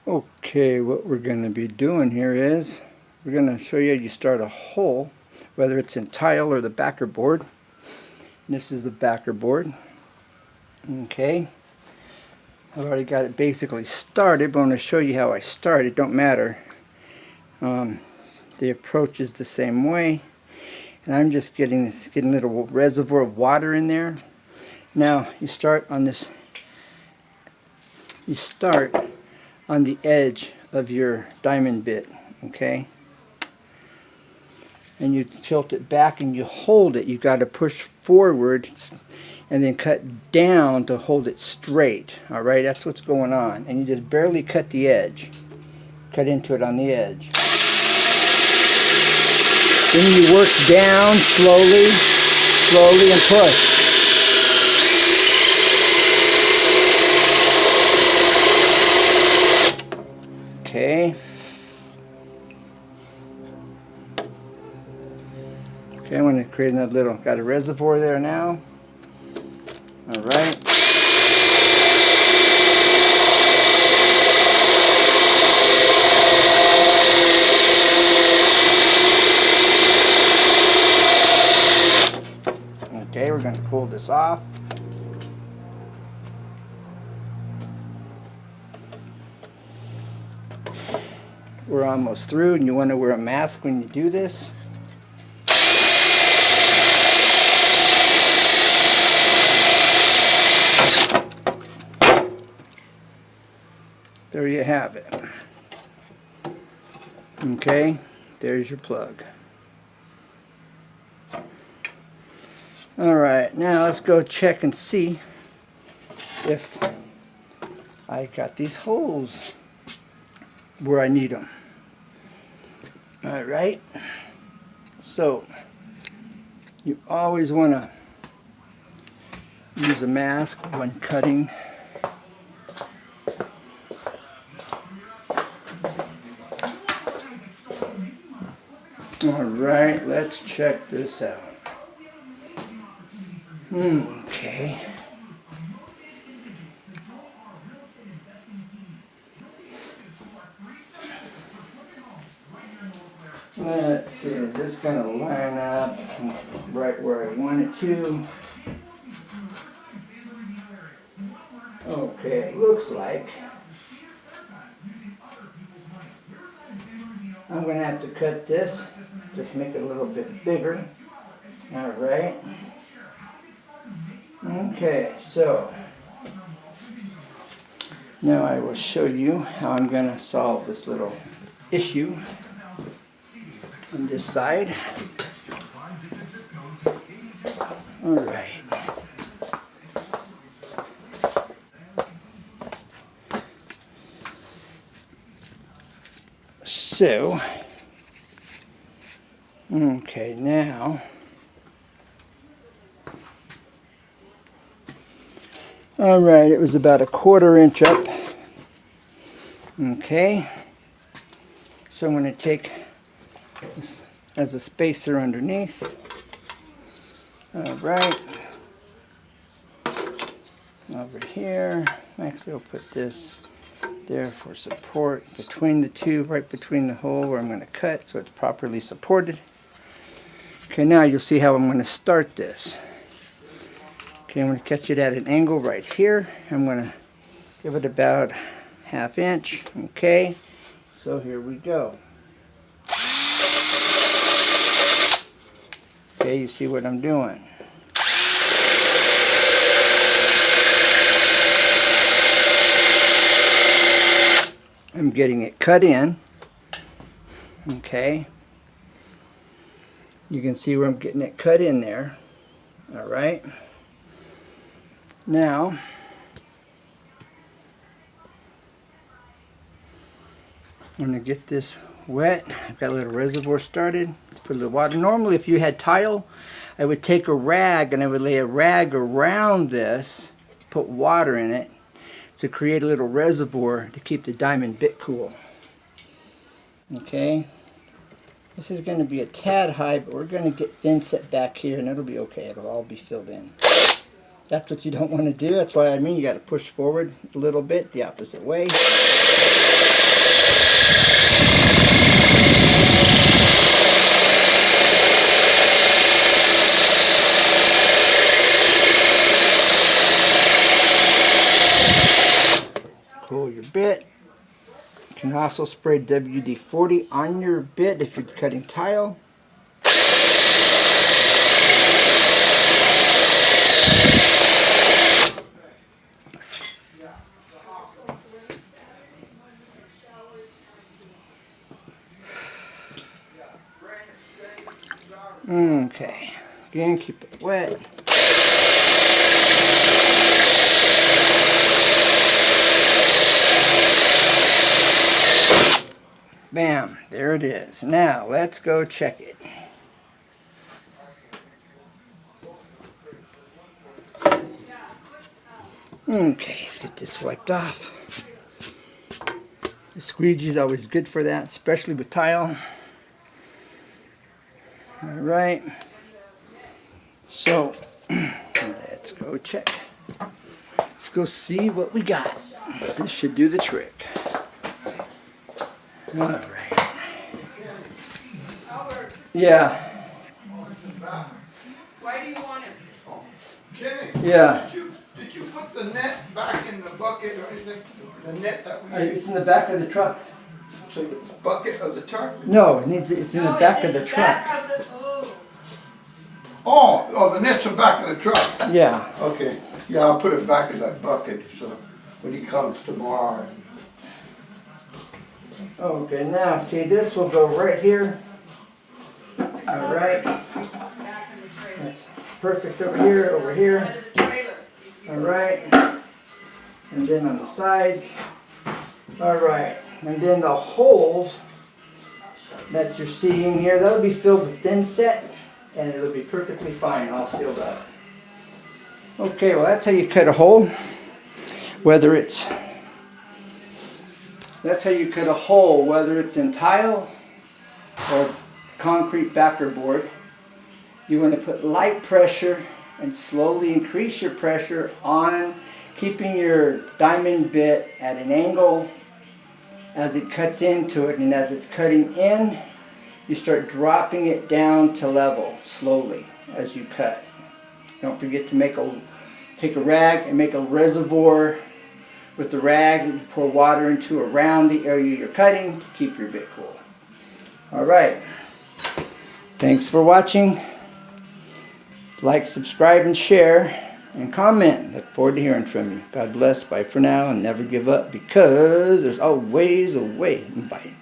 Okay, what we're going to be doing here is we're going to show you how you start a hole, whether it's in tile or the backer board. This is the backer board. Okay, I've already got it basically started, but I'm going to show you how I start. It don't matter. The approach is the same way, and I'm just getting a little reservoir of water in there. Now you start on this. You start on the edge of your diamond bit, okay? And you tilt it back and you hold it. You got to push forward and then cut down to hold it straight. All right, that's what's going on. And you just barely cut the edge. Cut into it on the edge. Then you work down slowly, slowly, and push. Okay. Okay, I'm going to create another little, got a reservoir there now. All right. Okay, we're going to cool this off. We're almost through, and you want to wear a mask when you do this. There you have it. Okay, there's your plug. Alright, now let's go check and see if I got these holes where I need them. Alright, so you always want to use a mask when cutting. Alright, let's check this out. Okay. Let's see, is this going to line up right where I want it to? Okay, it looks like I'm going to have to cut this, just make it a little bit bigger. Alright. Okay, so now I will show you how I'm going to solve this little issue on this side. Alright. So, okay, now alright, it was about 1/4 inch up. Okay, so I'm going to take this as a spacer underneath. Alright, over here, actually I'll put this there for support between the two, right between the hole where I'm going to cut, so it's properly supported. Okay, now you'll see how I'm going to start this. Okay, I'm going to catch it at an angle right here. I'm going to give it about 1/2 inch. Okay, so here we go. Okay, you see what I'm doing. I'm getting it cut in. Okay, you can see where I'm getting it cut in there. All right, now I'm going to get this wet. I've got a little reservoir started. Let's put a little water. Normally if you had tile, I would take a rag and I would lay a rag around this, put water in it to create a little reservoir to keep the diamond bit cool. Okay, this is going to be a tad high, but we're going to get thin set back here and it'll be okay. It'll all be filled in. That's what you don't want to do. That's why I mean you got to push forward a little bit the opposite way. Cool your bit. You can also spray WD-40 on your bit if you're cutting tile. Okay, again, keep it wet. Bam, there it is. Now, let's go check it. Okay, let's get this wiped off. The squeegee is always good for that, especially with tile. Alright, so let's go check. Let's go see what we got. This should do the trick. Alright. Yeah. Why do you want it? Okay. Yeah. Did you put the net back in the bucket or anything? The net that we It's in the back of the truck. so the bucket of the truck? No, it's in the back of the truck. Oh, the net's in the back of the truck. Yeah. Okay. Yeah, I'll put it back in that bucket so when he comes tomorrow. Okay, now see, this will go right here. Alright. That's perfect over here. Alright. And then on the sides. Alright. And then the holes that you're seeing here, that'll be filled with thin set and it'll be perfectly fine, all sealed up. Okay, well that's how you cut a hole. That's how you cut a hole, whether it's in tile or concrete backer board. You want to put light pressure and slowly increase your pressure on keeping your diamond bit at an angle as it cuts into it, and as it's cutting in, you start dropping it down to level slowly as you cut. Don't forget to take a rag and make a reservoir with the rag that you pour water into around the area you're cutting to keep your bit cool. Alright, thanks for watching. Like, subscribe, and share, and comment. Look forward to hearing from you. God bless. Bye for now, and never give up, because there's always a way. Bye.